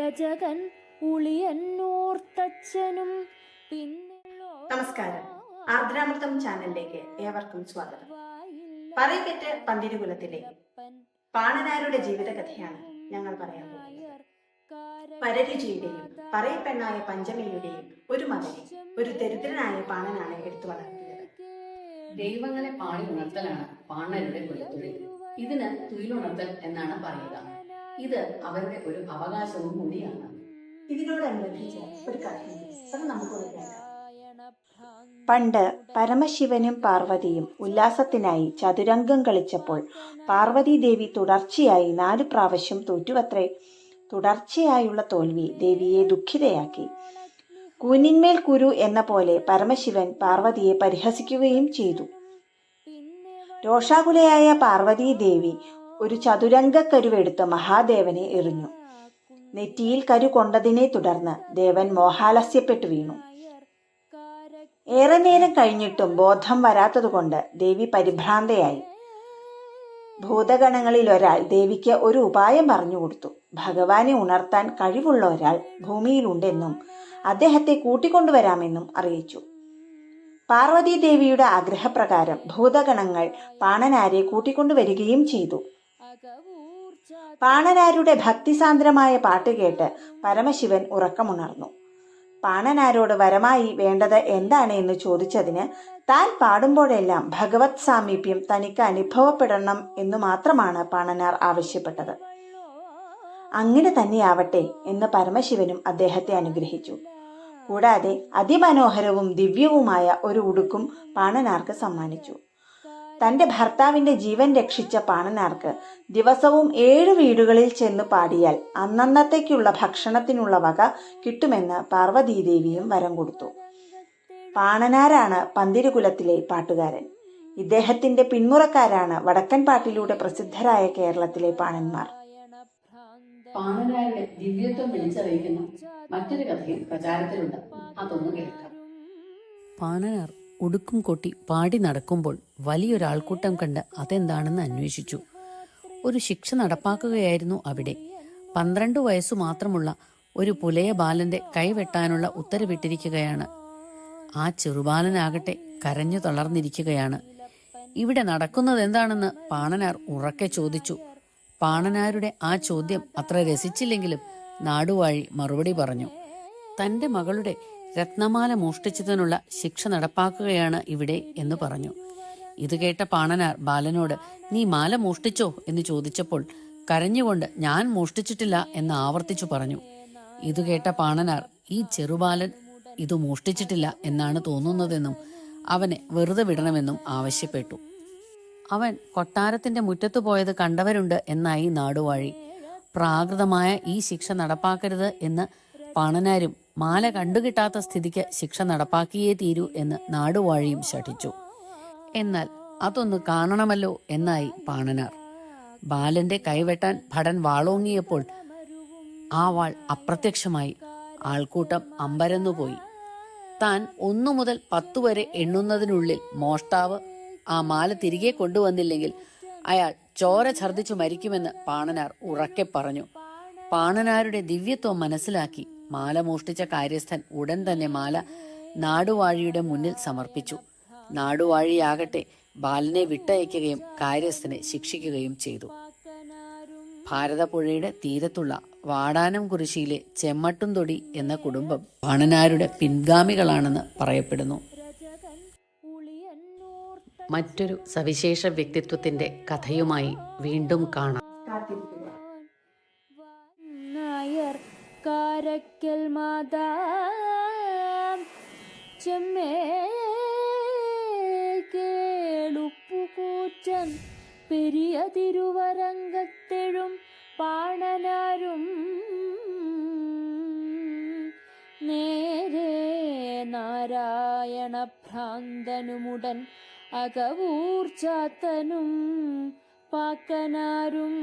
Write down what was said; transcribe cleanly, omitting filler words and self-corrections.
രചകൻ ഉളിയന്നൂർത്തച്ഛനും നമസ്കാരം. ആർദ്രാമൃതം ചാനലിലേക്ക് ഏവർക്കും സ്വാഗതം. പറയിപ്പെറ്റ് പന്തിരുകുലത്തിലെ പാണനാരുടെ ജീവിതകഥയാണ് ഞങ്ങൾ പറയാൻ പോകുന്നത്. പരരുചിയുടെയും പറയപ്പെണ്ണായ പഞ്ചമിയുടെയും ഒരു മകനെ ഒരു ദരിദ്രനായ പാണനാണ് എടുത്തു വളർത്തിയത്. ദൈവങ്ങളെ പാടി ഉണർത്തലാണ് പാണരുടെ കുലത്തൊഴിൽ. ഇതിന് തുയിലുണർത്തൽ എന്നാണ് പറയുക. ഇത് അവരുടെ ഒരു അവകാശവും കൂടിയാണ്. ഇതിനോടനുബന്ധിച്ച് ഒരു കഥയുണ്ട്, അത് നമുക്കൊന്ന് കേൾക്കാം. പണ്ട് പരമശിവനും പാർവതിയും ഉല്ലാസത്തിനായി ചതുരംഗം കളിച്ചപ്പോൾ പാർവതീദേവി തുടർച്ചയായി 4 പ്രാവശ്യം തോറ്റുവത്രേ. തുടർച്ചയായുള്ള തോൽവി ദേവിയെ ദുഃഖിതയാക്കി. കൂനിന്മേൽ കുരു എന്ന പോലെ പരമശിവൻ പാർവതിയെ പരിഹസിക്കുകയും ചെയ്തു. രോഷാകുലയായ പാർവതീദേവി ഒരു ചതുരംഗക്കരുവെടുത്ത് മഹാദേവനെ എറിഞ്ഞു. നെറ്റിയിൽ കരു കൊണ്ടതിനെ തുടർന്ന് ദേവൻ മോഹാലസ്യപ്പെട്ടു വീണു. ഏറെ നേരം കഴിഞ്ഞിട്ടും ബോധം വരാത്തതുകൊണ്ട് ദേവി പരിഭ്രാന്തയായി. ഭൂതഗണങ്ങളിൽ ഒരാൾ ദേവിക്ക് ഒരു ഉപായം പറഞ്ഞുകൊടുത്തു. ഭഗവാനെ ഉണർത്താൻ കഴിവുള്ള ഒരാൾ ഭൂമിയിലുണ്ടെന്നും അദ്ദേഹത്തെ കൂട്ടിക്കൊണ്ടുവരാമെന്നും അറിയിച്ചു. പാർവതീദേവിയുടെ ആഗ്രഹപ്രകാരം ഭൂതഗണങ്ങൾ പാണനാരെ കൂട്ടിക്കൊണ്ടുവരികയും ചെയ്തു. പാണനാരുടെ ഭക്തിസാന്ദ്രമായ പാട്ട് കേട്ട് പരമശിവൻ ഉറക്കമുണർന്നു. പാണനാരോട് വരമായി വേണ്ടത് എന്താണ് എന്ന് ചോദിച്ചതിന് താൻ പാടുമ്പോഴെല്ലാം ഭഗവത് സാമീപ്യം തനിക്ക് അനുഭവപ്പെടണം എന്നു മാത്രമാണ് പാണനാർ ആവശ്യപ്പെട്ടത്. അങ്ങനെ തന്നെയാവട്ടെ എന്ന് പരമശിവനും അദ്ദേഹത്തെ അനുഗ്രഹിച്ചു. കൂടാതെ അതിമനോഹരവും ദിവ്യവുമായ ഒരു ഉടുക്കും പാണനാർക്ക് സമ്മാനിച്ചു. തന്റെ ഭർത്താവിന്റെ ജീവൻ രക്ഷിച്ച പാണനാർക്ക് ദിവസവും 7 വീടുകളിൽ ചെന്ന് പാടിയാൽ അന്നന്നത്തേക്കുള്ള ഭക്ഷണത്തിനുള്ള വക കിട്ടുമെന്ന് പാർവതീദേവിയും വരം കൊടുത്തു. പാണനാരാണ് പന്തിരുകുലത്തിലെ പാട്ടുകാരൻ. ഇദ്ദേഹത്തിന്റെ പിന്മുറക്കാരാണ് വടക്കൻ പാട്ടിലൂടെ പ്രസിദ്ധരായ കേരളത്തിലെ പാണന്മാർ. പാണനാരുടെ ദിവ്യത്വം വിളിച്ചറിയിക്കുന്ന മറ്റൊരു കഥയും പ്രചാരത്തിലുണ്ട്, അതൊന്ന് കേൾക്കാം. പാണനാർ ഉടുക്കും കൊട്ടി പാടി നടക്കുമ്പോൾ വലിയൊരാൾക്കൂട്ടം കണ്ട് അതെന്താണെന്ന് അന്വേഷിച്ചു. ഒരു ശിക്ഷ നടപ്പാക്കുകയായിരുന്നു അവിടെ. 12 വയസ്സു മാത്രമുള്ള ഒരു പുലയ ബാലന്റെ കൈവെട്ടാനുള്ള ഉത്തരവിട്ടിരിക്കുകയാണ്. ആ ചെറുബാലനാകട്ടെ കരഞ്ഞു തളർന്നിരിക്കുകയാണ്. ഇവിടെ നടക്കുന്നത് എന്താണെന്ന് പാണനാർ ഉറക്കെ ചോദിച്ചു. പാണനാരുടെ ആ ചോദ്യം അത്ര രസിച്ചില്ലെങ്കിലും നാടുവാഴി മറുപടി പറഞ്ഞു. തന്റെ മകളുടെ രത്നമാല മോഷ്ടിച്ചതിനുള്ള ശിക്ഷ നടപ്പാക്കുകയാണ് ഇവിടെ എന്ന് പറഞ്ഞു. ഇത് കേട്ട പാണനാർ ബാലനോട് നീ മാല മോഷ്ടിച്ചോ എന്ന് ചോദിച്ചപ്പോൾ കരഞ്ഞുകൊണ്ട് ഞാൻ മോഷ്ടിച്ചിട്ടില്ല എന്ന് ആവർത്തിച്ചു പറഞ്ഞു. ഇത് കേട്ട പാണനാർ ഈ ചെറുബാലൻ ഇത് മോഷ്ടിച്ചിട്ടില്ല എന്നാണ് തോന്നുന്നതെന്നും അവനെ വെറുതെ വിടണമെന്നും ആവശ്യപ്പെട്ടു. അവൻ കൊട്ടാരത്തിന്റെ മുറ്റത്തു പോയത് കണ്ടവരുണ്ട് എന്നായി നാടുവാഴി. പ്രാകൃതമായ ഈ ശിക്ഷ നടപ്പാക്കരുത് എന്ന് പാണനാരും മാല കണ്ടുകിട്ടാത്ത സ്ഥിതിക്ക് ശിക്ഷ നടപ്പാക്കിയേ തീരൂ എന്ന് നാടുവാഴിയും ശഠിച്ചു. എന്നാൽ അതൊന്ന് കാണണമല്ലോ എന്നായി പാണനാർ. ബാലന്റെ കൈവെട്ടാൻ ഭടൻ വാളോങ്ങിയപ്പോൾ ആ വാൾ അപ്രത്യക്ഷമായി. ആൾക്കൂട്ടം അമ്പരന്നുപോയി. താൻ 1 മുതൽ 10 വരെ എണ്ണുന്നതിനുള്ളിൽ മോഷ്ടാവ് ആ മാല തിരികെ കൊണ്ടുവന്നില്ലെങ്കിൽ അയാൾ ചോര ഛർദ്ദിച്ചു മരിക്കുമെന്ന് പാണനാർ ഉറക്കെ പറഞ്ഞു. പാണനാരുടെ ദിവ്യത്വം മനസ്സിലാക്കി മാല മോഷ്ടിച്ച കാര്യസ്ഥൻ ഉടൻ തന്നെ മാല നാടുവാഴിയുടെ മുന്നിൽ സമർപ്പിച്ചു. നാടുവാഴിയാകട്ടെ ബാലനെ വിട്ടയക്കുകയും കാര്യസ്ഥനെ ശിക്ഷിക്കുകയും ചെയ്തു. ഭാരതപ്പുഴയുടെ തീരത്തുള്ള വാടാനം കുരിശിയിലെ ചെമ്മട്ടുംതൊടി എന്ന കുടുംബം പാണനാരുടെ പിൻഗാമികളാണെന്ന് പറയപ്പെടുന്നു. മറ്റൊരു സവിശേഷ വ്യക്തിത്വത്തിന്റെ കഥയുമായി വീണ്ടും കാണാം. കാരക്കൽ മാതാ ചെമ്മേലുപ്പുകൂറ്റൻ പെരിയ തിരുവരങ്കത്തെഴും പാണനാരും നേരെ നാരായണ ഭ്രാന്തനുമുടൻ അകവൂർച്ചാത്തനും പാക്കനാരും